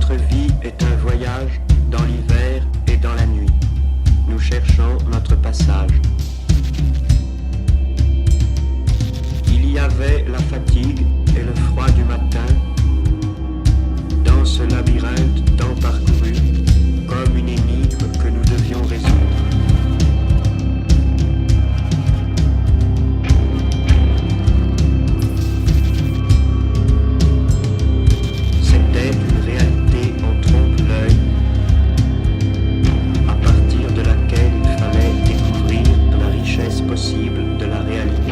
Notre vie est un voyage dans l'hiver et dans la nuit. Nous cherchons notre passage. Il y avait la fatigue et le froid du matin dans ce labyrinthe tant parcouru comme une énigme que nous devions résoudre. C'était une réalité en trompe-l'œil, à partir de laquelle il fallait découvrir la richesse possible de la réalité.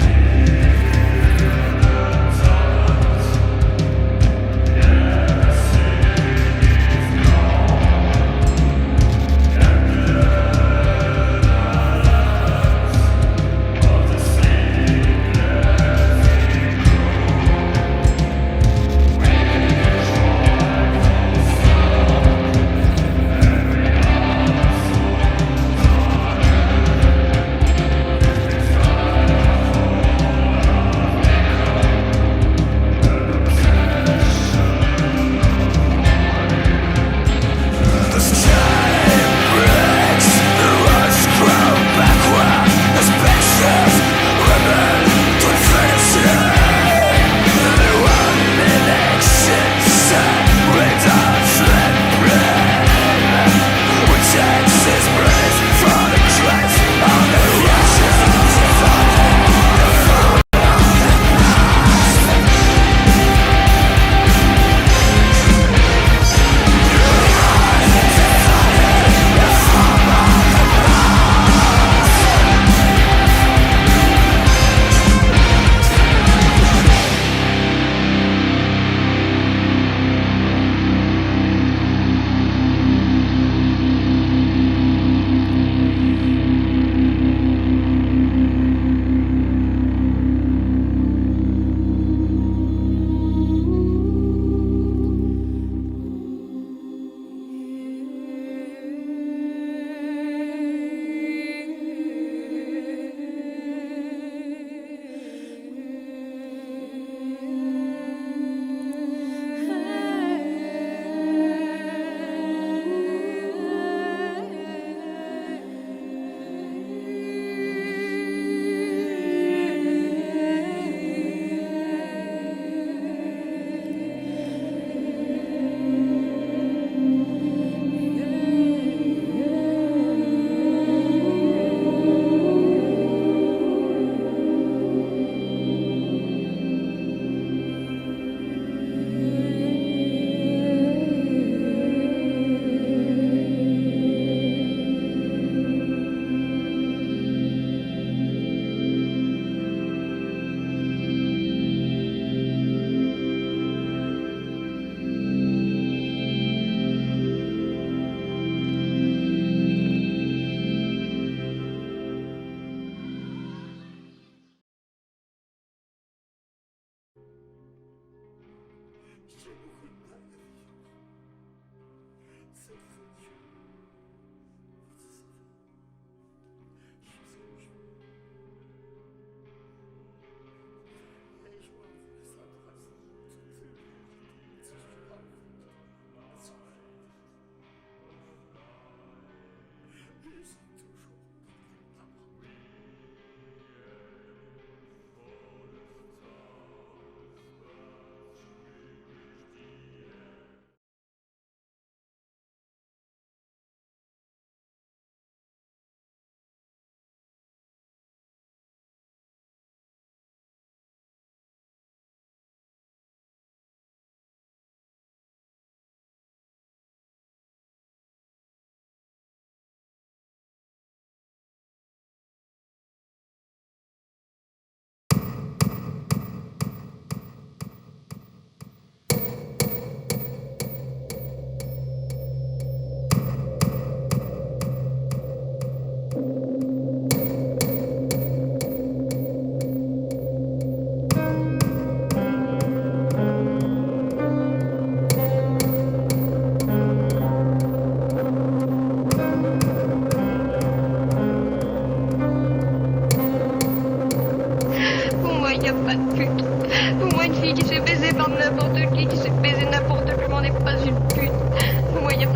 Pour moi, une fille qui se fait baiser par n'importe qui se fait baiser n'importe comment n'est pas une pute.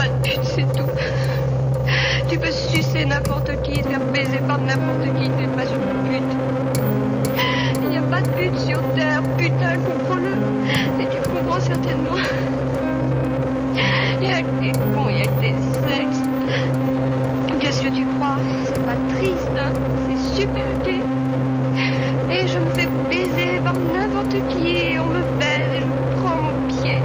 pas de but, c'est tout. Tu peux sucer n'importe qui, te faire baiser par n'importe qui, tu n'es pas une pute. Il n'y a pas de but sur terre, putain, comprends-le. Et tu comprends certainement. Il y a que des cons, il y a que des sexes. Qu'est-ce que tu crois? C'est pas triste, hein? C'est super gai. Et je me fais baiser par n'importe qui, et on me baise et je me prends mon pied.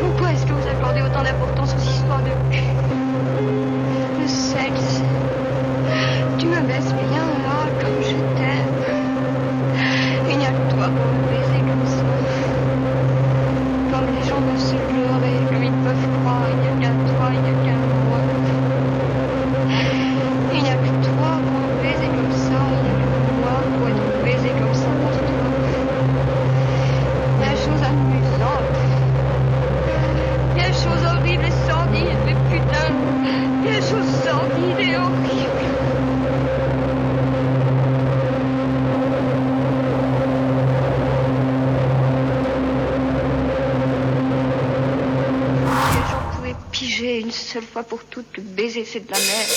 Pourquoi est-ce que vous accordez autant d'importance aux histoires de cul? Le sexe. Tu me baisses bien là, comme je t'aime. Il n'y a que toi pour me baiser comme ça. Comme les gens peuvent se leurrer, comme ils peuvent croire, il n'y a qu'à toi, il n'y a qu'à moi. Il n'y a que toi pour me baiser comme ça, il n'y a que moi pour être baisé comme ça par toi. Il y a des choses amusantes. Il y a des choses horribles et sordides, mais putain, il y a des choses sordides et horribles. Piger une seule fois pour toutes que baiser c'est de la merde.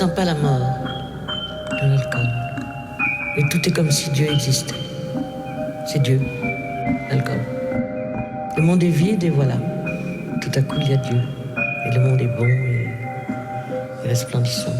ressens pas la mort de l'alcool. Et tout est comme si Dieu existait. C'est Dieu, l'alcool. Le monde est vide et voilà. Tout à coup, il y a Dieu. Et le monde est bon et resplendissant.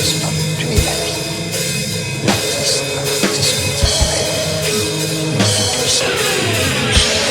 cesse pas de tuer la vie. L'artiste, c'est celui qui crée la vie, une vie puissante, une chair.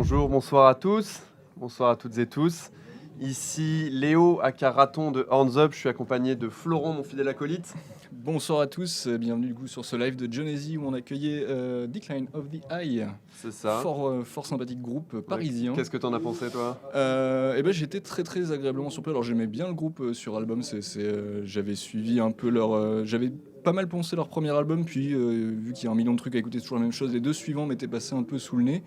Bonjour, bonsoir à tous, bonsoir à toutes et tous. Ici Léo, aka Raton de Horns Up, je suis accompagné de Florent, mon fidèle acolyte. Bonsoir à tous, bienvenue du coup sur ce live de Genesee où on accueillait Decline of the Eye. C'est ça. Fort sympathique groupe parisien. Qu'est-ce que t'en as pensé toi ? J'étais très agréablement surpris. Alors j'aimais bien le groupe sur album, j'avais suivi un peu j'avais pas mal poncé leur premier album, puis vu qu'il y a un million de trucs à écouter, c'est toujours la même chose, les deux suivants m'étaient passés un peu sous le nez,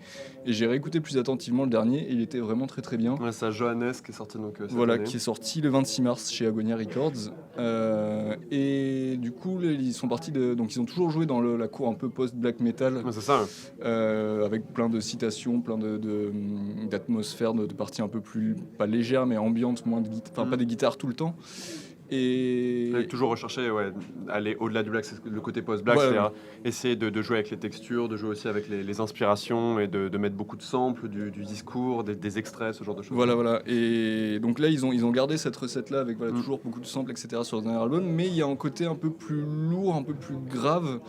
et j'ai réécouté plus attentivement le dernier, et il était vraiment très bien. Ouais, c'est Johannes qui est sorti donc cette voilà, année. qui est sorti le 26 mars chez Agonia Records, et du coup ils sont partis donc ils ont toujours joué dans la cour un peu post-black metal, Ouais, c'est ça. avec plein de citations, plein d'atmosphères, de parties un peu plus, pas légères, mais ambiantes, moins de guitares, pas des guitares tout le temps. Et toujours rechercher, aller au-delà du black, c'est le côté post-black, c'est-à-dire essayer de jouer avec les textures, de jouer aussi avec les inspirations et de mettre beaucoup de samples, du discours, des extraits, ce genre de choses. Voilà. Et donc là, ils ont gardé cette recette-là avec toujours beaucoup de samples, etc. sur le dernier album, mais il y a un côté un peu plus lourd, un peu plus grave,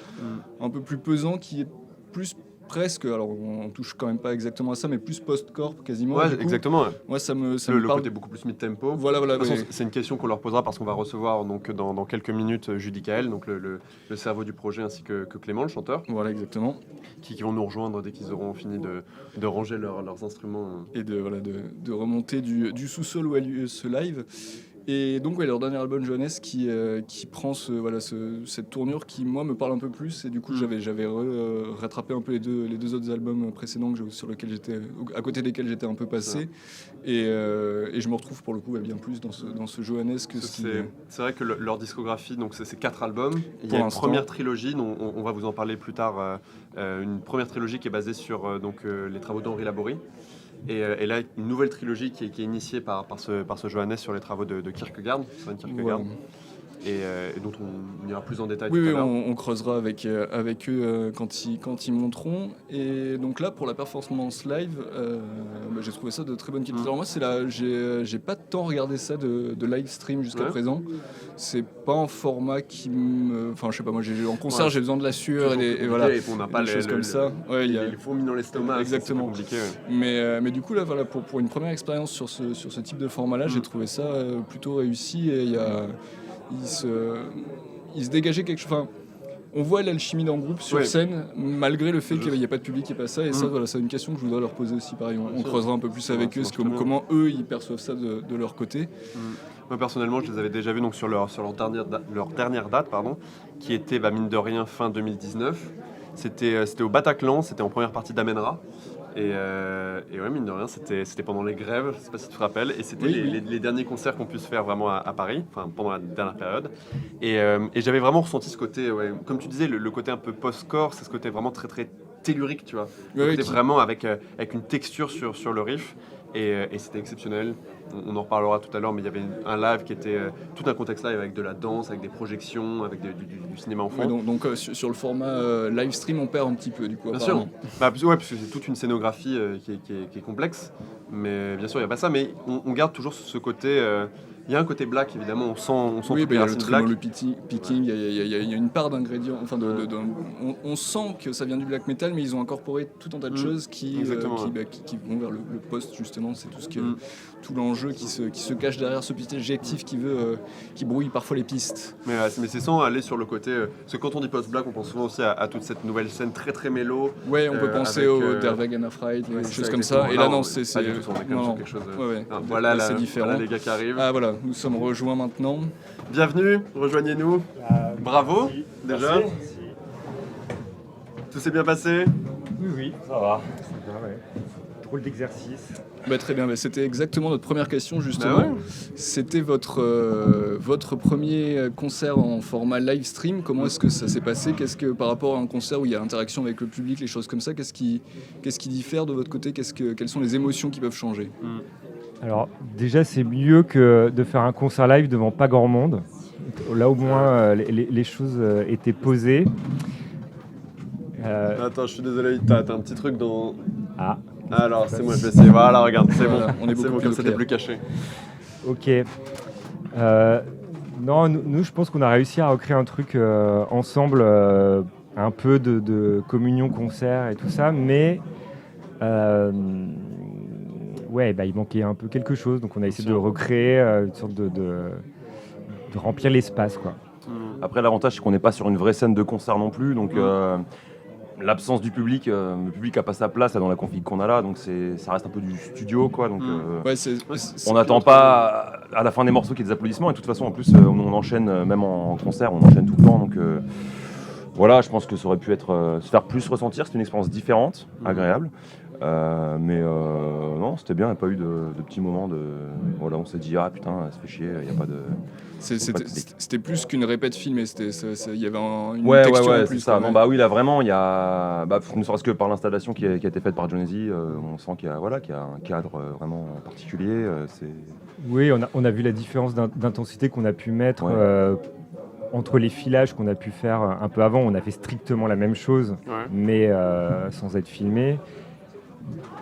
un peu plus pesant qui est plus presque, alors on touche quand même pas exactement à ça, mais plus post-core quasiment. Ouais, coup, exactement. Moi, ça me le parle. côté beaucoup plus mid-tempo. Voilà. De toute façon, c'est une question qu'on leur posera parce qu'on va recevoir donc, dans quelques minutes Judicaël, donc le cerveau du projet, ainsi que Clément, le chanteur. Voilà, exactement. Qui vont nous rejoindre dès qu'ils auront fini de ranger leurs instruments. Et de remonter du sous-sol où a lieu ce live. Et donc leur dernier album Johannes qui prend cette tournure qui moi me parle un peu plus, et du coup j'avais rattrapé un peu les deux autres albums précédents à côté desquels j'étais un peu passé, et je me retrouve pour le coup bien plus dans ce Johannes que c'est vrai que leur discographie, donc c'est 4 albums. Il y a une première trilogie dont on va vous en parler plus tard, une première trilogie qui est basée sur les travaux d'Henri Laborie. Et là, une nouvelle trilogie qui est initiée par ce Johannes sur les travaux de Kierkegaard, Søren Kierkegaard, et dont on ira plus en détail tout à l'heure. On creusera avec eux quand ils monteront. Et donc là, pour la performance live, j'ai trouvé ça de très bonne qualité. Alors moi, j'ai pas tant regardé ça de live stream jusqu'à présent. C'est pas un format qui me... Enfin, je sais pas, moi, en concert, j'ai besoin de la sueur et voilà. Et on n'a pas des choses comme ça. Il y a les fourmis dans l'estomac. Exactement. C'est compliqué. Mais du coup, là, voilà, pour une première expérience sur ce type de format-là, j'ai trouvé ça plutôt réussi, et il se dégageait quelque chose. Enfin, on voit l'alchimie d'un groupe sur scène, malgré le fait qu'il n'y a pas de public et pas ça. Et ça, voilà, c'est une question que je voudrais leur poser aussi. Pareil, on creusera un peu plus avec eux, comment eux ils perçoivent ça de leur côté. Moi personnellement, je les avais déjà vus donc, sur leur dernière date, qui était mine de rien fin 2019. C'était au Bataclan, c'était en première partie d'Amenra. Et mine de rien, c'était pendant les grèves, je sais pas si tu te rappelles, et c'était les derniers concerts qu'on puisse faire vraiment à Paris, pendant la dernière période. Et j'avais vraiment ressenti ce côté, comme tu disais, le côté un peu post-core, c'est ce côté vraiment très très tellurique, tu vois. C'était vraiment avec une texture sur le riff. Et c'était exceptionnel. On en reparlera tout à l'heure, mais il y avait un live qui était tout un contexte live avec de la danse, avec des projections, avec du cinéma en fond. Donc sur le format live stream, on perd un petit peu du coup. Bien sûr. Parce que c'est toute une scénographie qui est complexe, mais bien sûr il n'y a pas ça, mais on garde toujours ce côté. Il y a un côté black, évidemment, on sent il y a le black. Le picking, il y a une part d'ingrédients, on sent que ça vient du black metal, mais ils ont incorporé tout un tas de choses qui vont vers le post, justement. C'est tout l'enjeu qui se cache derrière ce petit adjectif qui brouille parfois les pistes. Mais c'est sans aller sur le côté... parce que quand on dit post-black, on pense souvent aussi à toute cette nouvelle scène très très mélo. Ouais, on peut penser au Der Wagen of Fright, des choses comme ça. Et là, non, c'est... Pas du tout, on est quand même sur quelque chose... Voilà, c'est différent. Voilà les gars qui arrivent. Ah voilà, nous sommes rejoints maintenant. Bienvenue, rejoignez-nous. Bravo, merci. Déjà. Merci. Tout s'est bien passé ? Oui, ça va. C'est bien, drôle d'exercice. Très bien, c'était exactement notre première question justement. C'était votre premier concert en format live stream. Comment est-ce que ça s'est passé ? Qu'est-ce que par rapport à un concert où il y a interaction avec le public, les choses comme ça, qu'est-ce qui diffère de votre côté ? Quelles sont les émotions qui peuvent changer ? Alors déjà, c'est mieux que de faire un concert live devant pas grand monde. Là au moins les choses étaient posées. Attends, je suis désolé, t'as un petit truc dans... Alors, c'est moi, je vais essayer. Voilà, regarde, c'est bon. On est beaucoup comme c'était plus caché. Ok. Non, nous, je pense qu'on a réussi à recréer un truc ensemble, un peu de communion concert et tout ça, mais Ouais, il manquait un peu quelque chose, donc on a essayé de recréer une sorte de remplir l'espace, quoi. Après, l'avantage, c'est qu'on n'est pas sur une vraie scène de concert non plus, donc l'absence du public, le public n'a pas sa place là, dans la config qu'on a là, donc ça reste un peu du studio, quoi. Donc on n'attend pas à la fin des morceaux qu'il y ait des applaudissements, et de toute façon, en plus, on enchaîne, même en concert, on enchaîne tout le temps, donc voilà, je pense que ça aurait pu se faire plus ressentir, c'est une expérience différente, agréable. Mais non, c'était bien, il n'y a pas eu de petits moments voilà, on s'est dit ah putain, ça fait chier, il n'y a pas de. C'était plus qu'une répète filmée, il y avait une ouais, texture en c'est plus. ça. Non, oui, là vraiment, il y a, ne serait-ce que par l'installation qui a été faite par Jonesy, on sent qu'il y a un cadre vraiment particulier. Oui, on a vu la différence d'intensité qu'on a pu mettre. Entre les filages qu'on a pu faire un peu avant, on a fait strictement la même chose, mais sans être filmé.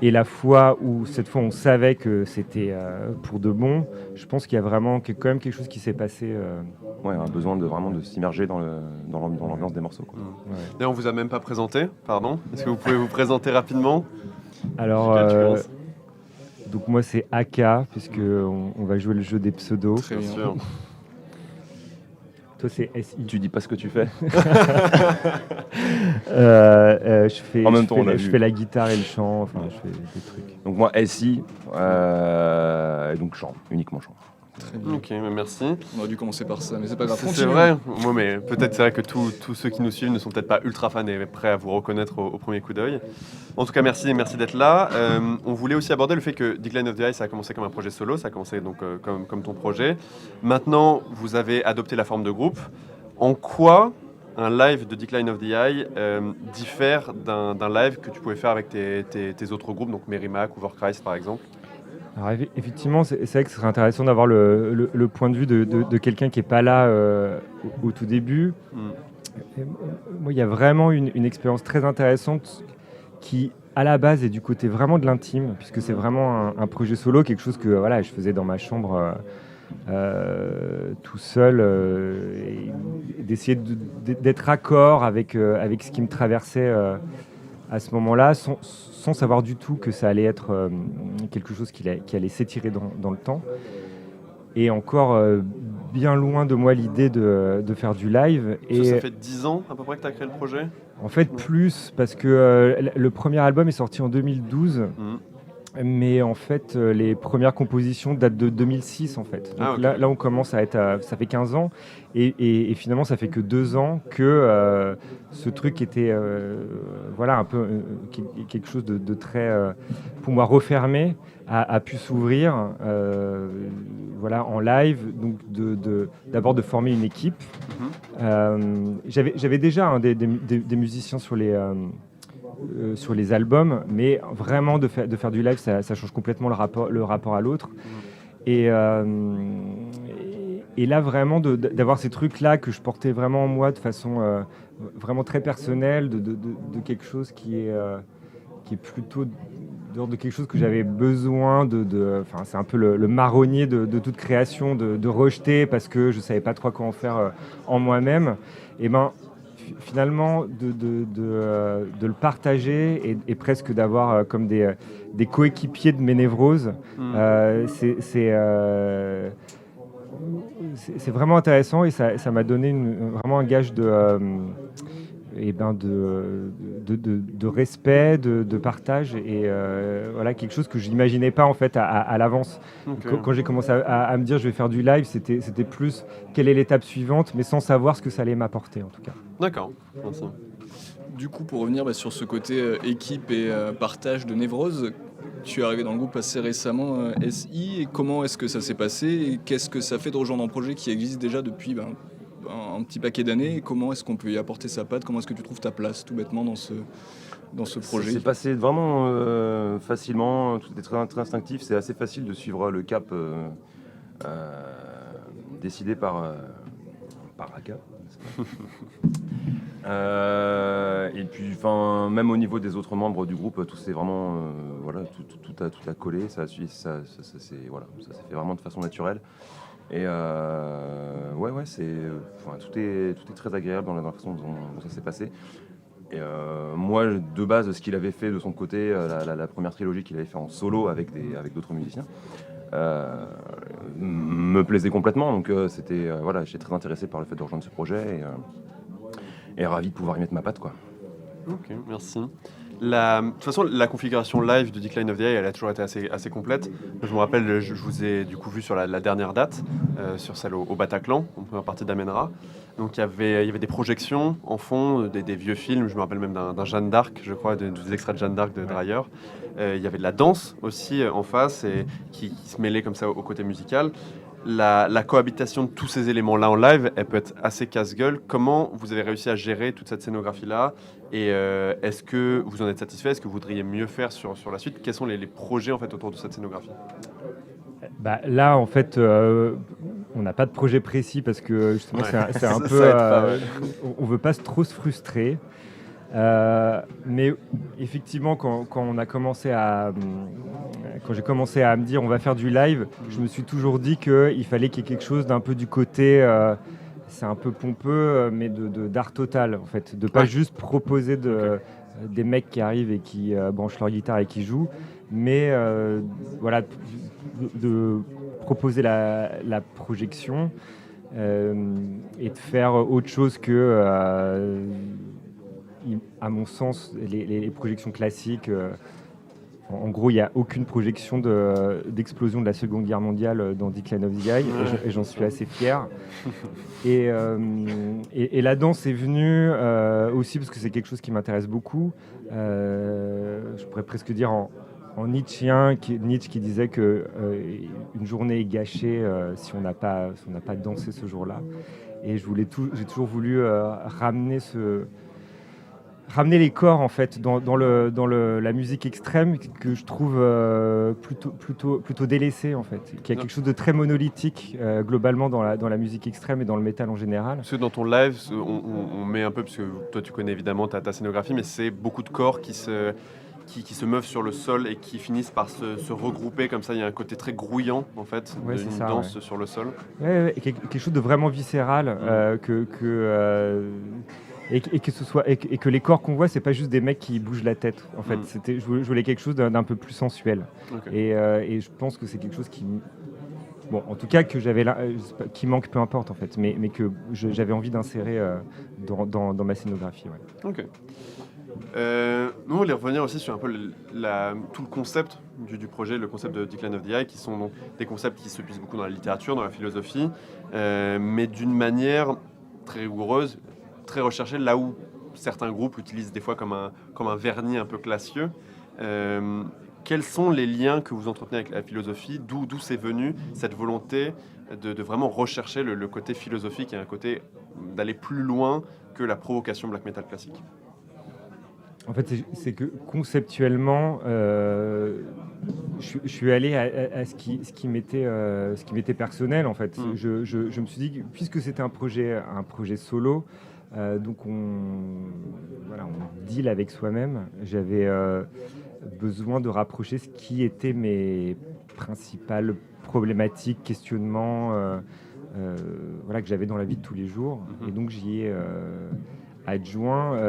Et la fois où, cette fois, on savait que c'était pour de bon, je pense qu'il y a quand même quelque chose qui s'est passé. Un besoin vraiment de s'immerger dans l'ambiance des morceaux, quoi. D'ailleurs, on vous a même pas présenté, pardon. Est-ce que vous pouvez vous présenter rapidement ? Alors, donc moi c'est Aka, puisque on va jouer le jeu des pseudos. Très bien sûr. Toi, c'est SI. Tu dis pas ce que tu fais. Je fais la guitare et le chant, enfin, je fais des trucs. Donc moi, SI, donc chant, uniquement chant. Très bien. Ok, merci. On aurait dû commencer par ça, mais c'est pas grave. C'est vrai, mais peut-être c'est vrai que tous ceux qui nous suivent ne sont peut-être pas ultra fans et prêts à vous reconnaître au premier coup d'œil. En tout cas, merci d'être là. On voulait aussi aborder le fait que Decline of the Eye, ça a commencé comme un projet solo, ça a commencé donc comme ton projet. Maintenant, vous avez adopté la forme de groupe. En quoi un live de Decline of the Eye diffère d'un live que tu pouvais faire avec tes autres groupes, donc Merrimack ou Overchrist par exemple? Alors effectivement, c'est vrai que ce serait intéressant d'avoir le point de vue de quelqu'un qui n'est pas là au tout début. Moi, il y a vraiment une expérience très intéressante qui, à la base, est du côté vraiment de l'intime, puisque c'est vraiment un projet solo, quelque chose que je faisais dans ma chambre tout seul, et d'essayer d'être raccord avec ce qui me traversait à ce moment-là, sans savoir du tout que ça allait être quelque chose qui allait s'étirer dans le temps. Et encore bien loin de moi l'idée de faire du live. Ça fait 10 ans à peu près que tu as créé le projet ? En fait, plus, parce que le premier album est sorti en 2012. Mais en fait, les premières compositions datent de 2006 en fait. Donc là, on commence à être, ça fait 15 ans, et finalement, ça fait que 2 ans que ce truc était, un peu quelque chose de très, pour moi, refermé, a pu s'ouvrir, en live. Donc d'abord de former une équipe. J'avais déjà des musiciens sur les albums, mais vraiment de faire du live, ça change complètement le rapport à l'autre. Et là, vraiment, d'avoir ces trucs-là que je portais vraiment en moi de façon vraiment très personnelle, de quelque chose qui est plutôt de quelque chose que j'avais besoin c'est un peu le marronnier de toute création, de rejeter parce que je ne savais pas trop quoi en faire en moi-même. Et finalement, de le partager et presque d'avoir comme des coéquipiers de mes névroses, c'est vraiment intéressant, et ça m'a donné vraiment un gage de respect, de partage, et quelque chose que je n'imaginais pas en fait à l'avance. Okay. Quand j'ai commencé à me dire je vais faire du live, c'était plus quelle est l'étape suivante, mais sans savoir ce que ça allait m'apporter en tout cas. D'accord. Merci. Du coup, pour revenir sur ce côté équipe et partage de Névrose, tu es arrivé dans le groupe assez récemment, SI, et comment est-ce que ça s'est passé, et qu'est-ce que ça fait de rejoindre un projet qui existe déjà depuis un petit paquet d'années, et comment est-ce qu'on peut y apporter sa patte, comment est-ce que tu trouves ta place tout bêtement dans ce projet? C'est passé vraiment facilement, tout est très, très instinctif, c'est assez facile de suivre le cap décidé par Aka. Et puis même au niveau des autres membres du groupe, tout c'est vraiment tout a collé, ça s'est fait vraiment de façon naturelle. Et tout est très agréable dans la façon dont ça s'est passé. Et moi, de base, ce qu'il avait fait de son côté, la première trilogie qu'il avait fait en solo avec d'autres musiciens, me plaisait complètement. Donc j'étais très intéressé par le fait de rejoindre ce projet et ravi de pouvoir y mettre ma patte, quoi. Ok, merci. De toute façon, la configuration live de Decline of the Eye, elle a toujours été assez complète. Je me rappelle, je vous ai du coup vu sur la dernière date, sur celle au Bataclan, en première partie d'Amenra. Donc il y avait des projections en fond, des vieux films. Je me rappelle même d'un Jeanne d'Arc, je crois, des extraits de Jeanne d'Arc de Dreyer. Il y avait de la danse aussi en face, et qui se mêlait comme ça au côté musical. La cohabitation de tous ces éléments-là en live, elle peut être assez casse-gueule. Comment vous avez réussi à gérer toute cette scénographie-là? Et est-ce que vous en êtes satisfait? Est-ce que vous voudriez mieux faire sur la suite? Quels sont les projets en fait, autour de cette scénographie? Là, en fait, on n'a pas de projet précis parce que justement, c'est un peu... on ne veut pas trop se frustrer. Mais effectivement, quand j'ai commencé à me dire on va faire du live, je me suis toujours dit qu'il fallait qu'il y ait quelque chose d'un peu du côté, c'est un peu pompeux, mais d'art total en fait, de pas juste proposer des mecs qui arrivent et qui branchent leur guitare et qui jouent, mais de proposer la projection et de faire autre chose que à mon sens, les projections classiques, en gros, il n'y a aucune projection d'explosion de la Seconde Guerre mondiale dans Decline of the Eye, et j'en suis assez fier. Et la danse est venue aussi parce que c'est quelque chose qui m'intéresse beaucoup. Je pourrais presque dire en nietzschéen, Nietzsche qui disait qu'une journée est gâchée si on n'a pas dansé ce jour-là. Et j'ai toujours voulu ramener les corps en fait dans la musique extrême que je trouve plutôt délaissée en fait, qu'il y a quelque chose de très monolithique globalement dans la musique extrême et dans le métal en général. Parce que dans ton live, on met un peu, parce que toi tu connais évidemment ta scénographie, mais c'est beaucoup de corps qui se meuvent sur le sol et qui finissent par se regrouper comme ça. Il y a un côté très grouillant en fait, d'une danse sur le sol. Ouais, quelque chose de vraiment viscéral et que les corps qu'on voit, c'est pas juste des mecs qui bougent la tête. En fait, je voulais quelque chose d'un peu plus sensuel. Okay. Et je pense que c'est quelque chose qui, en tout cas que j'avais là, qui manque, peu importe en fait, mais que j'avais envie d'insérer dans ma scénographie. Ouais. Ok. Nous, on voulait revenir aussi sur un peu tout le concept du projet, le concept de Decline of the Eye, qui sont donc des concepts qui se puisent beaucoup dans la littérature, dans la philosophie, mais d'une manière très rigoureuse, très recherchée, là où certains groupes l'utilisent des fois comme un vernis un peu classieux. Quels sont les liens que vous entretenez avec la philosophie? D'où c'est venu cette volonté de vraiment rechercher le côté philosophique et un côté d'aller plus loin que la provocation black metal classique? En fait, c'est que conceptuellement, je suis allé à ce qui m'était personnel. En fait, je me suis dit, puisque c'était un projet solo, donc on deal avec soi-même. J'avais besoin de rapprocher ce qui étaient mes principales problématiques, questionnements, que j'avais dans la vie de tous les jours. Et donc j'y ai adjoint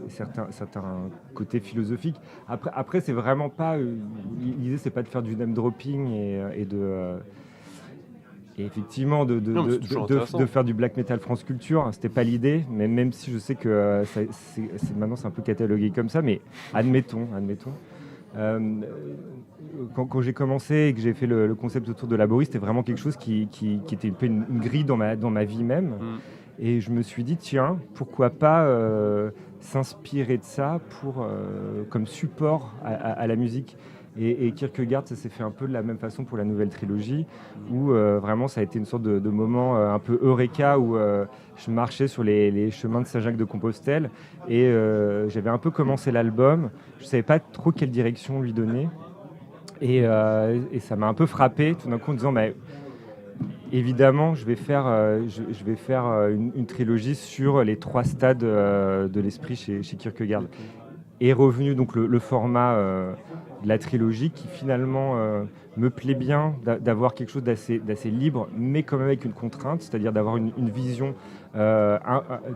certains côtés philosophiques. Après c'est vraiment pas l'idée, c'est pas de faire du name dropping et effectivement de faire du black metal France Culture, c'était pas l'idée, mais même si je sais que maintenant c'est un peu catalogué comme ça, mais admettons. Quand j'ai commencé et que j'ai fait le concept autour de Laborie, c'était vraiment quelque chose qui était un peu une grille dans ma vie même. Et je me suis dit, tiens, pourquoi pas s'inspirer de ça comme support à la musique. Et Kierkegaard, ça s'est fait un peu de la même façon pour la nouvelle trilogie, où vraiment ça a été une sorte de moment un peu eureka, où je marchais sur les chemins de Saint-Jacques-de-Compostelle et j'avais un peu commencé l'album. Je ne savais pas trop quelle direction lui donner. Et ça m'a un peu frappé tout d'un coup en disant... évidemment, je vais faire une trilogie sur les 3 stades de l'esprit chez Kierkegaard. est revenu donc le format de la trilogie qui finalement me plaît bien d'avoir quelque chose d'assez libre, mais quand même avec une contrainte, c'est-à-dire d'avoir une vision,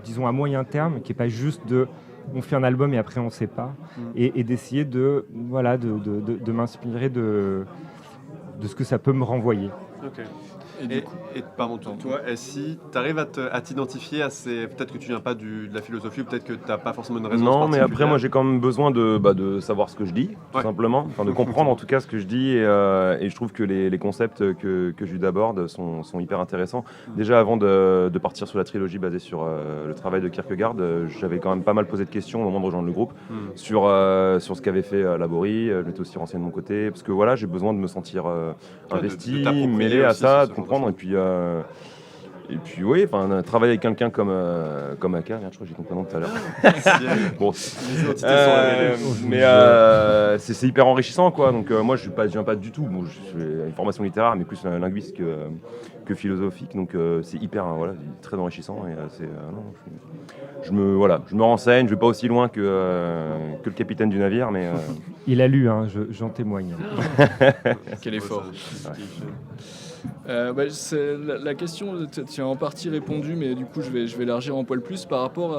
disons à moyen terme, qui n'est pas juste on fait un album et après on ne sait pas, et d'essayer de m'inspirer de ce que ça peut me renvoyer. Okay. Et pardon, toi, si tu arrives à t'identifier à peut-être que tu viens pas de la philosophie, ou peut-être que tu n'as pas forcément une raison particulière. Non, mais après, moi, j'ai quand même besoin de savoir ce que je dis, tout simplement. Enfin, de comprendre en tout cas ce que je dis. Et je trouve que les concepts que Jude aborde sont hyper intéressants. Déjà, avant de partir sur la trilogie basée sur le travail de Kierkegaard, j'avais quand même pas mal posé de questions au moment de rejoindre le groupe sur ce qu'avait fait Laborie. Je m'étais aussi renseigné de mon côté. Parce que voilà, j'ai besoin de me sentir investi, mêlé à ça, de comprendre. Et puis oui, travailler avec quelqu'un comme Aka, je crois que j'ai ton prénom tout à l'heure. Bon, mais c'est hyper enrichissant, quoi. Donc moi je viens pas du tout. Bon, je fais une formation littéraire, mais plus linguiste que philosophique. Donc c'est hyper très enrichissant. Et je me renseigne. Je vais pas aussi loin que le capitaine du navire, mais il a lu, j'en témoigne. Quel effort. La question, tu as en partie répondu, mais du coup je vais élargir un poil plus par rapport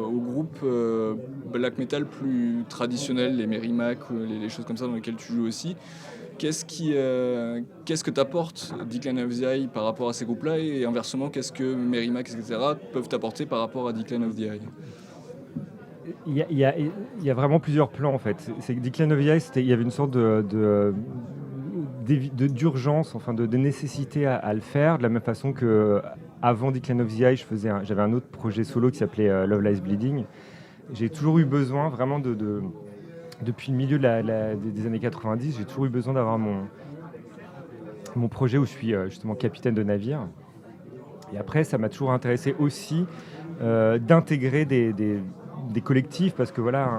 au groupe black metal plus traditionnel, les Merrimack, les choses comme ça dans lesquelles tu joues aussi. Qu'est-ce que t'apporte Decline of the Eye par rapport à ces groupes-là, et inversement, qu'est-ce que Merrimack, etc. peuvent t'apporter par rapport à Decline of the Eye? Il y a vraiment plusieurs plans en fait. C'est que Decline of the Eye, il y avait une sorte d'urgence, enfin de nécessité à le faire, de la même façon que avant Decline of the Eye, j'avais un autre projet solo qui s'appelait Love Lies Bleeding. J'ai toujours eu besoin vraiment depuis le milieu des années 90, j'ai toujours eu besoin d'avoir mon projet où je suis justement capitaine de navire. Et après, ça m'a toujours intéressé aussi d'intégrer des collectifs, parce que voilà,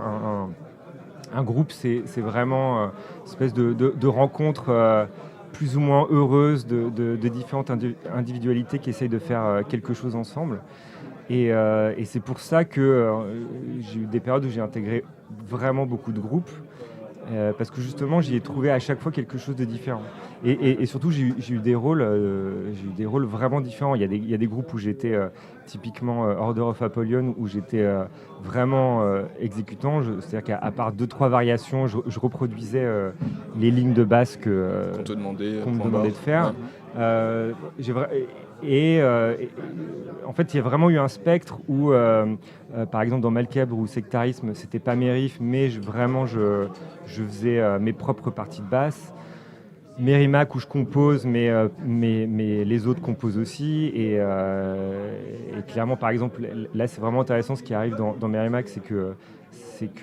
un groupe, c'est vraiment une espèce de rencontre plus ou moins heureuse de différentes individualités qui essayent de faire quelque chose ensemble. Et c'est pour ça que j'ai eu des périodes où j'ai intégré vraiment beaucoup de groupes, parce que justement, j'y ai trouvé à chaque fois quelque chose de différent. Et surtout, j'ai eu des rôles vraiment différents. Il y a des groupes où j'étais typiquement Order of Apollyon, où j'étais vraiment exécutant. C'est-à-dire qu'à part 2-3 variations, je reproduisais les lignes de basse qu'on me demandait de faire. En fait, il y a vraiment eu un spectre où, par exemple, dans Malkabre ou Sectarisme, c'était pas mes riffs, mais je faisais mes propres parties de basse. Merrimack, où je compose, mais les autres composent aussi. Et clairement, par exemple, là, c'est vraiment intéressant ce qui arrive dans Merrimack, c'est que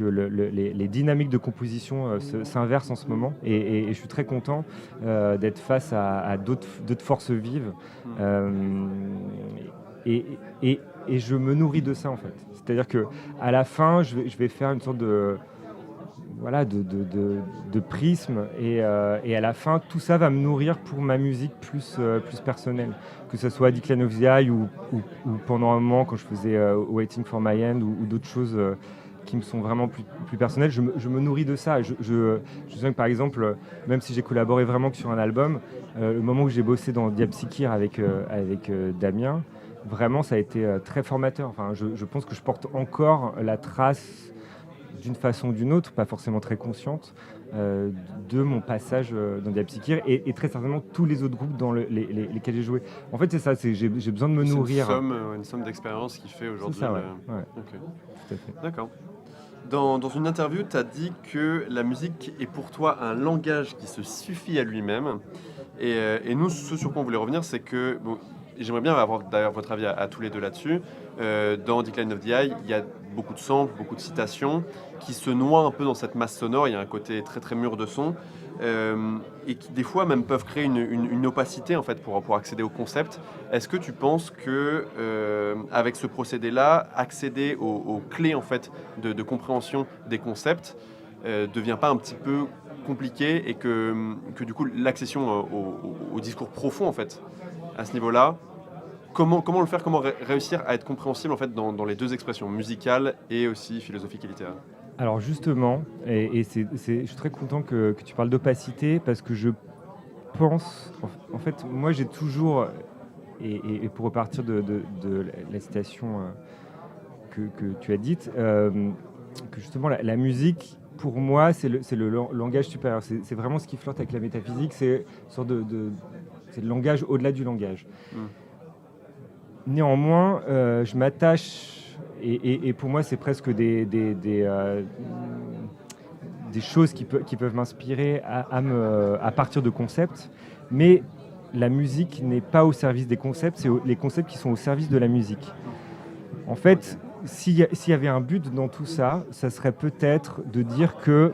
les dynamiques de composition s'inversent en ce moment, et je suis très content d'être face à d'autres forces vives, et je me nourris de ça en fait. C'est-à-dire que à la fin, je vais faire une sorte de prisme, et à la fin, tout ça va me nourrir pour ma musique plus personnelle, que ce soit Decline of the Eye ou pendant un moment quand je faisais Waiting for My End ou d'autres choses qui me sont vraiment plus personnelles. Je me nourris de ça. Je sais que par exemple, même si j'ai collaboré vraiment que sur un album, le moment où j'ai bossé dans Diabsikir avec Damien, vraiment ça a été très formateur. Enfin, je pense que je porte encore la trace d'une façon ou d'une autre, pas forcément très consciente, de mon passage dans Diabsikir, et très certainement tous les autres groupes dans lesquels j'ai joué. En fait, c'est ça, j'ai besoin de me nourrir. Une somme d'expérience qui fait aujourd'hui. C'est ça, ouais. Okay. Tout à fait. D'accord. Dans une interview, tu as dit que la musique est pour toi un langage qui se suffit à lui-même. Et nous, ce sur quoi on voulait revenir, c'est que... Bon, j'aimerais bien avoir d'ailleurs votre avis à tous les deux là-dessus. Dans Decline of the Eye, il y a beaucoup de samples, beaucoup de citations qui se noient un peu dans cette masse sonore. Il y a un côté très très mûr de son, et qui des fois même peuvent créer une opacité en fait pour accéder au concept. Est-ce que tu penses que avec ce procédé-là, accéder aux clés en fait de compréhension des concepts devient pas un petit peu compliqué, et que du coup l'accession au discours profond en fait à ce niveau-là, comment le faire, comment réussir à être compréhensible en fait dans les deux expressions, musicale et aussi philosophique et littéraire? Alors justement, et je suis très content que tu parles d'opacité, parce que je pense, en fait, moi j'ai toujours, et pour repartir de la citation que tu as dite, que justement la musique, pour moi, c'est le langage supérieur. C'est vraiment ce qui flirte avec la métaphysique, c'est une sorte c'est le langage au-delà du langage. Néanmoins, je m'attache, et pour moi, c'est presque des choses qui peuvent m'inspirer à partir de concepts, mais la musique n'est pas au service des concepts, c'est les concepts qui sont au service de la musique. En fait, s'il y avait un but dans tout ça, ça serait peut-être de dire que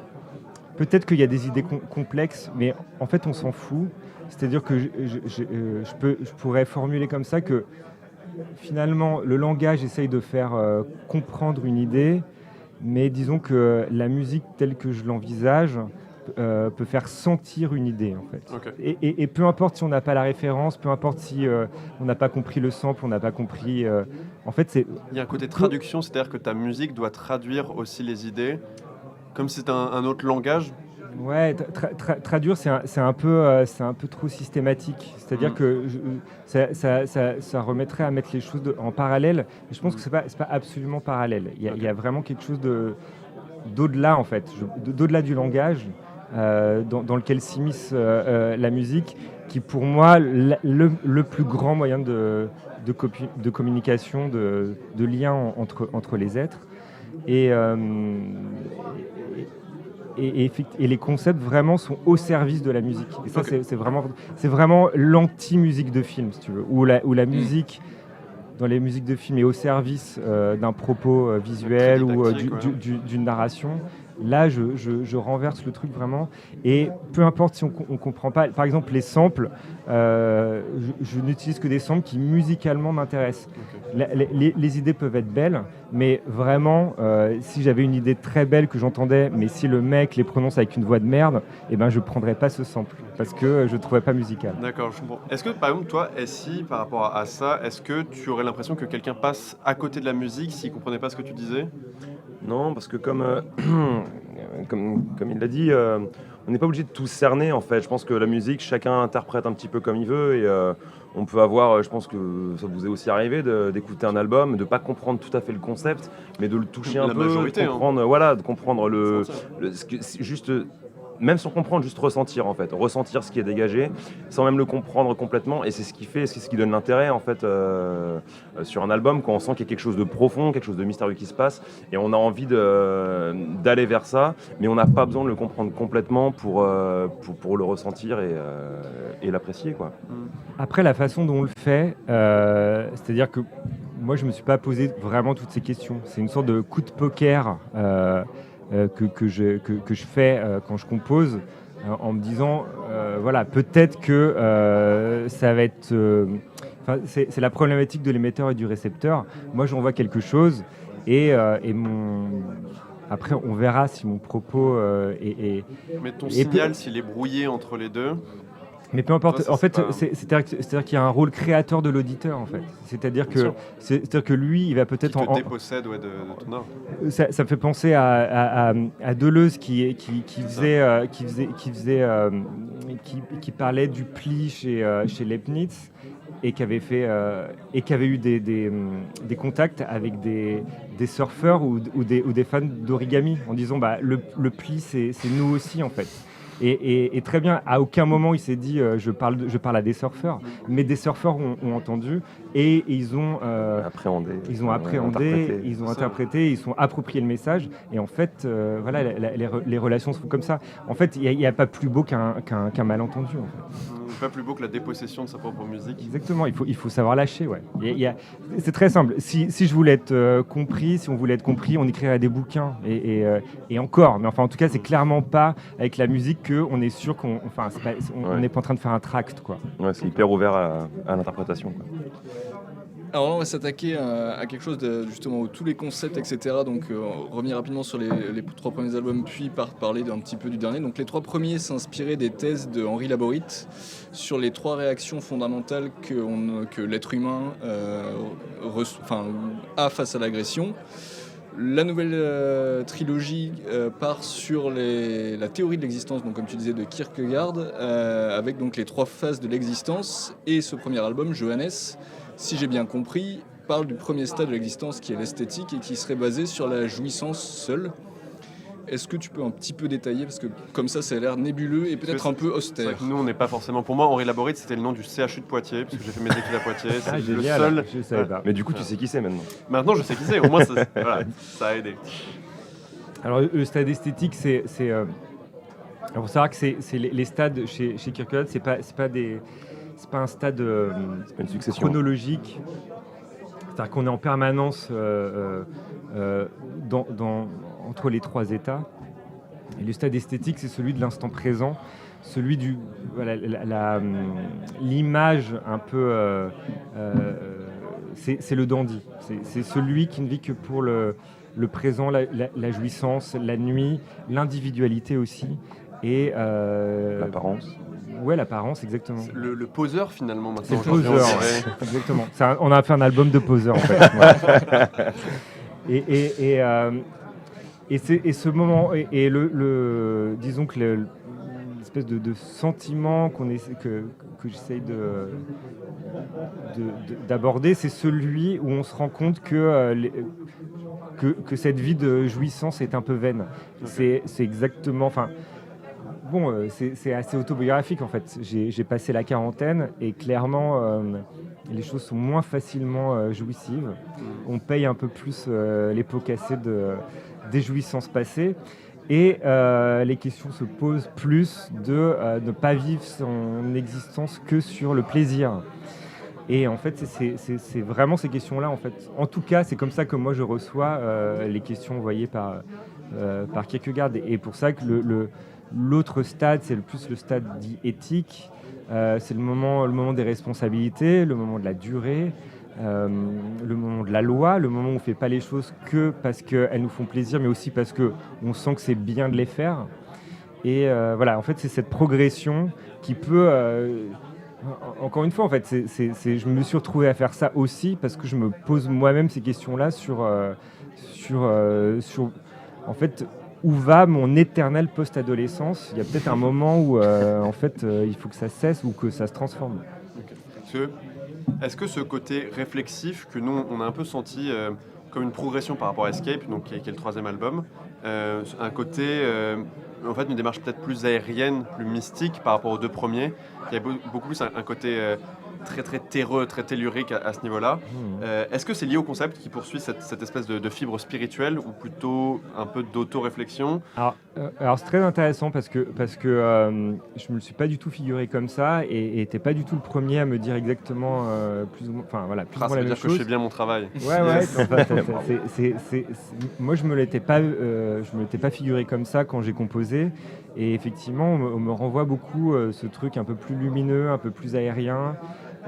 peut-être qu'il y a des idées complexes, mais en fait, on s'en fout. C'est-à-dire que je pourrais formuler comme ça que finalement, le langage essaye de faire comprendre une idée, mais disons que la musique telle que je l'envisage peut faire sentir une idée, en fait. Okay. Et peu importe si on n'a pas la référence, peu importe si on n'a pas compris le sample, on n'a pas compris... en fait, c'est... Il y a un côté traduction, c'est-à-dire que ta musique doit traduire aussi les idées, comme si c'était un autre langage. Ouais, traduire, c'est un peu trop systématique. C'est-à-dire que ça remettrait à mettre les choses en parallèle. Et je pense que c'est pas absolument parallèle. Il y a vraiment quelque chose d'au-delà, en fait, d'au-delà du langage, dans lequel s'immisce la musique, qui pour moi le plus grand moyen de communication, de lien entre les êtres. Et les concepts vraiment sont au service de la musique. Et ça, okay. c'est vraiment l'anti-musique de film, si tu veux, où la musique, dans les musiques de film, est au service d'un propos visuel ou d'une narration. Là, je renverse le truc vraiment. Et peu importe si on ne comprend pas, par exemple, les samples, je n'utilise que des samples qui musicalement m'intéressent. Okay. Les idées peuvent être belles, mais vraiment, si j'avais une idée très belle que j'entendais, mais si le mec les prononce avec une voix de merde, eh ben, je ne prendrais pas ce sample, parce que je ne trouvais pas musical. D'accord, je comprends. Est-ce que, par exemple, toi, SI, par rapport à ça, est-ce que tu aurais l'impression que quelqu'un passe à côté de la musique s'il ne comprenait pas ce que tu disais ? Non, parce que comme il l'a dit, on n'est pas obligé de tout cerner, en fait. Je pense que la musique, chacun interprète un petit peu comme il veut, et on peut avoir, je pense que ça vous est aussi arrivé, d'écouter un album, de ne pas comprendre tout à fait le concept, mais de le toucher un peu, de comprendre juste... Même sans comprendre, juste ressentir, en fait. Ressentir ce qui est dégagé, sans même le comprendre complètement. Et c'est ce qui donne l'intérêt, en fait, sur un album, quand on sent qu'il y a quelque chose de profond, quelque chose de mystérieux qui se passe. Et on a envie d'aller vers ça, mais on n'a pas besoin de le comprendre complètement pour le ressentir et l'apprécier, quoi. Après, la façon dont on le fait, c'est-à-dire que moi, je ne me suis pas posé vraiment toutes ces questions. C'est une sorte de coup de poker que je fais quand je compose, en me disant voilà, peut-être que ça va être c'est la problématique de l'émetteur et du récepteur. Moi, j'envoie quelque chose et après on verra si mon propos est mais ton signal, s'il est brouillé entre les deux. Mais peu importe, en fait, c'est-à-dire qu'il y a un rôle créateur de l'auditeur, en fait. C'est-à-dire que lui, il va peut-être... Qui te dépossède de ton art. Ça me fait penser à Deleuze qui parlait du pli chez Leibniz et qui avait eu des contacts avec des surfeurs ou des fans d'origami en disant le pli, c'est nous aussi, en fait. Et très bien, à aucun moment il s'est dit je parle à des surfeurs, mais des surfeurs ont entendu et ils ont appréhendé, ils ont interprété, ils sont approprié le message. Et en fait, voilà, les relations se font comme ça. En fait, il n'y a pas plus beau qu'un malentendu. En fait. Pas plus beau que la dépossession de sa propre musique. Exactement, il faut savoir lâcher. Ouais. C'est très simple. Si je voulais être compris, si on voulait être compris, on écrirait des bouquins et encore. Mais enfin, en tout cas, c'est clairement pas avec la musique qu'on est sûr qu'on n'est pas en train de faire un tract, quoi. Ouais, c'est hyper ouvert à l'interprétation, quoi. Alors là, on va s'attaquer à quelque chose justement où tous les concepts, etc. Donc revenir rapidement sur les 3 premiers albums, puis parler un petit peu du dernier. Donc les 3 premiers s'inspiraient des thèses de Henri Laborit sur les 3 réactions fondamentales que l'être humain a face à l'agression. La nouvelle trilogie part sur la théorie de l'existence, donc comme tu disais, de Kierkegaard, avec donc les 3 phases de l'existence. Et ce premier album, Johannes, si j'ai bien compris, parle du premier stade de l'existence qui est l'esthétique et qui serait basé sur la jouissance seule. Est-ce que tu peux un petit peu détailler, parce que comme ça a l'air nébuleux et peut-être un peu austère. C'est vrai que nous, on n'est pas forcément... Pour moi, Henri Laborit, c'était le nom du CHU de Poitiers, parce que j'ai fait mes études à Poitiers. C'est le seul... Je savais pas. Mais du coup, tu sais qui c'est maintenant. Maintenant, je sais qui c'est. Au moins, ça a aidé. Alors, le stade esthétique, c'est il faut savoir que c'est les stades chez Kierkegaard, c'est pas un stade c'est pas une succession chronologique. C'est-à-dire qu'on est en permanence entre les 3 états. Et le stade esthétique, c'est celui de l'instant présent, celui du l'image un peu. C'est le dandy. C'est celui qui ne vit que pour le présent, la jouissance, la nuit, l'individualité aussi. Et l'apparence. Ouais, l'apparence, exactement. Le poseur, finalement, maintenant. C'est le poseur, ouais. Exactement. On a fait un album de poseur, en fait. Et ce moment, disons que l'espèce de sentiment que j'essaye d'aborder, c'est celui où on se rend compte que cette vie de jouissance est un peu vaine. Okay. C'est exactement... Bon, c'est assez autobiographique en fait. J'ai passé la quarantaine et clairement, les choses sont moins facilement jouissives. On paye un peu plus les pots cassés des jouissances passées. Et les questions se posent plus de ne pas vivre son existence que sur le plaisir. Et en fait, c'est vraiment ces questions-là. En fait. En tout cas, c'est comme ça que moi je reçois les questions envoyées par Kierkegaard. Et pour ça que l'autre stade, c'est plus le stade dit éthique. C'est le moment des responsabilités, le moment de la durée, le moment de la loi, le moment où on ne fait pas les choses que parce qu'elles nous font plaisir, mais aussi parce qu'on sent que c'est bien de les faire. Et voilà, en fait, c'est cette progression qui peut... encore une fois, en fait, je me suis retrouvé à faire ça aussi parce que je me pose moi-même ces questions-là sur en fait, où va mon éternelle post-adolescence ? Il y a peut-être un moment où, en fait, il faut que ça cesse ou que ça se transforme. Okay. Est-ce que ce côté réflexif que nous, on a un peu senti comme une progression par rapport à Escape, donc, qui est le 3e album, un côté, en fait, une démarche peut-être plus aérienne, plus mystique par rapport aux 2 premiers, il y a beaucoup plus un côté... très très terreux, très tellurique à ce niveau-là. Est-ce que c'est lié au concept qui poursuit cette espèce de fibre spirituelle ou plutôt un peu d'auto-réflexion ? Alors c'est très intéressant parce que je me le suis pas du tout figuré comme ça et t'es pas du tout le premier à me dire exactement plus ou moins, enfin voilà, plus ou moins la même chose. Ça veut dire que je fais bien mon travail. Ouais. Moi je me l'étais pas figuré comme ça quand j'ai composé et effectivement on me renvoie beaucoup ce truc un peu plus lumineux, un peu plus aérien.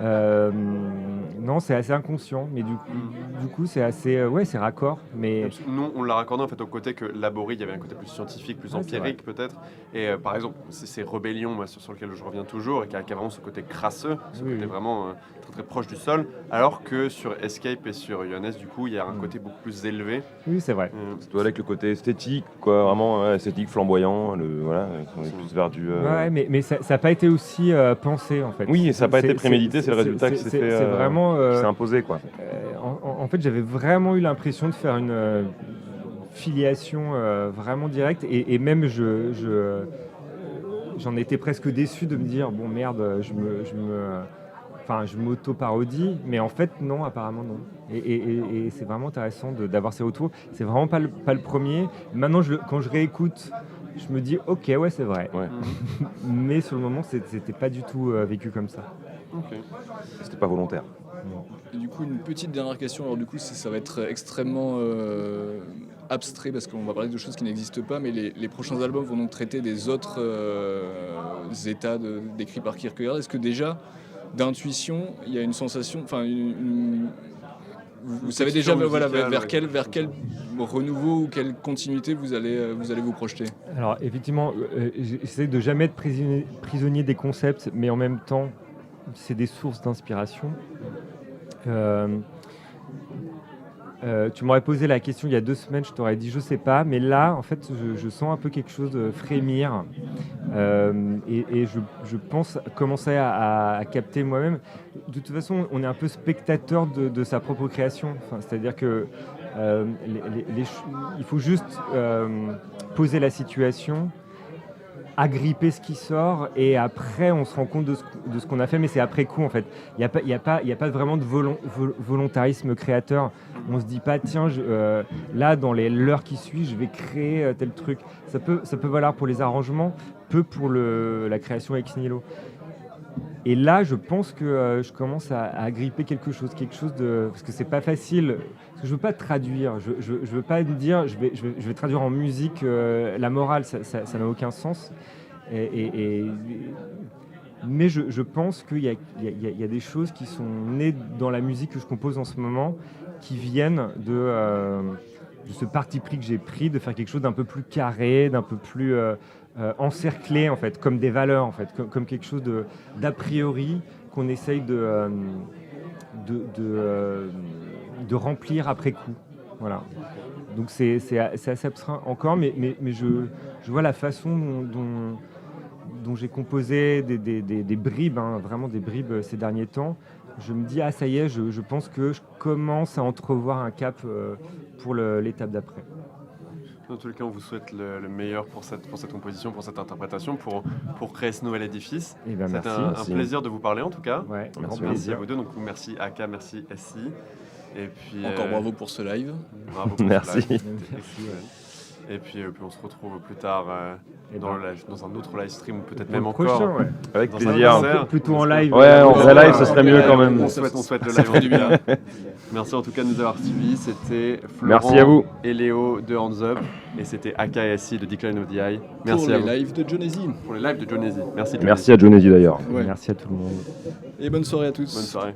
Non, c'est assez inconscient, mais du coup, c'est assez, c'est raccord. Mais nous, on l'a raccordé en fait au côté que Laborit, il y avait un côté plus scientifique, plus empirique peut-être. Et par exemple, ces rébellions, moi, sur lesquelles je reviens toujours, et qui a vraiment ce côté crasseux, ce côté vraiment très très proche du sol, alors que sur Escape et sur Johannes, du coup, il y a un côté beaucoup plus élevé. Oui, c'est vrai. C'est avec le côté esthétique, quoi, vraiment esthétique, flamboyant, voilà, on est plus vers du. Ouais, mais ça n'a pas été aussi pensé en fait. Oui, ça n'a pas été prémédité. C'est le résultat qui s'est fait, c'est vraiment, qui s'est imposé, quoi. En fait, j'avais vraiment eu l'impression de faire une filiation vraiment directe et même j'en étais presque déçu de me dire bon merde, je m'auto-parodie, mais en fait non, apparemment non. Et c'est vraiment intéressant d'avoir ces retours. C'est vraiment pas le premier. Maintenant, quand je réécoute, je me dis ok, ouais, c'est vrai. Ouais. Mais sur le moment, c'était pas du tout vécu comme ça. Okay. C'était pas volontaire. Et du coup, une petite dernière question. Alors du coup, ça va être extrêmement abstrait parce qu'on va parler de choses qui n'existent pas, mais les prochains albums vont donc traiter des autres états décrits par Kierkegaard. Est-ce que déjà, d'intuition, il y a une sensation, enfin, vous savez déjà vers quel renouveau ou quelle continuité vous allez vous projeter ? Alors effectivement, j'essaie de jamais être prisonnier des concepts, mais en même temps, c'est des sources d'inspiration. Tu m'aurais posé la question il y a 2 semaines, je t'aurais dit je sais pas, mais là en fait je sens un peu quelque chose frémir et je pense commencer à capter moi-même. De toute façon, on est un peu spectateur de sa propre création, c'est-à-dire que il faut juste poser la situation, agripper ce qui sort et après on se rend compte de ce qu'on a fait, mais c'est après coup en fait. Il n'y a pas vraiment de volontarisme créateur. On se dit pas tiens là dans l'heure qui suit je vais créer tel truc. Ça peut valoir pour les arrangements, peu pour la création ex nihilo. Et là je pense que je commence à agripper quelque chose de, parce que c'est pas facile, parce que je veux pas traduire, je veux pas dire je vais traduire en musique la morale, ça n'a aucun sens. Mais je pense qu'il y a des choses qui sont nées dans la musique que je compose en ce moment, qui viennent de ce parti pris que j'ai pris de faire quelque chose d'un peu plus carré, d'un peu plus encerclé en fait, comme des valeurs en fait, comme quelque chose d'a priori qu'on essaye de remplir après coup. Voilà. Donc c'est assez abstrait encore, mais je vois la façon dont j'ai composé des bribes, vraiment des bribes ces derniers temps. Je me dis, ça y est, je pense que je commence à entrevoir un cap pour l'étape d'après. Dans tous les cas, on vous souhaite le meilleur pour cette composition, pour cette interprétation, pour créer ce nouvel édifice. C'était un plaisir de vous parler en tout cas. Ouais, merci à vous deux. Donc, merci Aka, merci SI. Et puis, encore bravo pour ce live. Bravo pour merci. Ce live. Et puis on se retrouve plus tard dans un autre live stream, peut-être même encore. Prochain, ouais. Avec plaisir. Plutôt en live. Ouais, en vrai live, ce serait mieux quand même. On souhaite le live du bien. Merci en tout cas de nous avoir suivis. C'était Florent merci à vous. Et Léo de Hands Up. Et c'était Aka et SI de Decline of the Eye. Merci pour les lives de Jonesy. Pour les lives de Jonesy. Merci. Merci à Jonesy d'ailleurs. Ouais. Merci à tout le monde. Et bonne soirée à tous. Bonne soirée.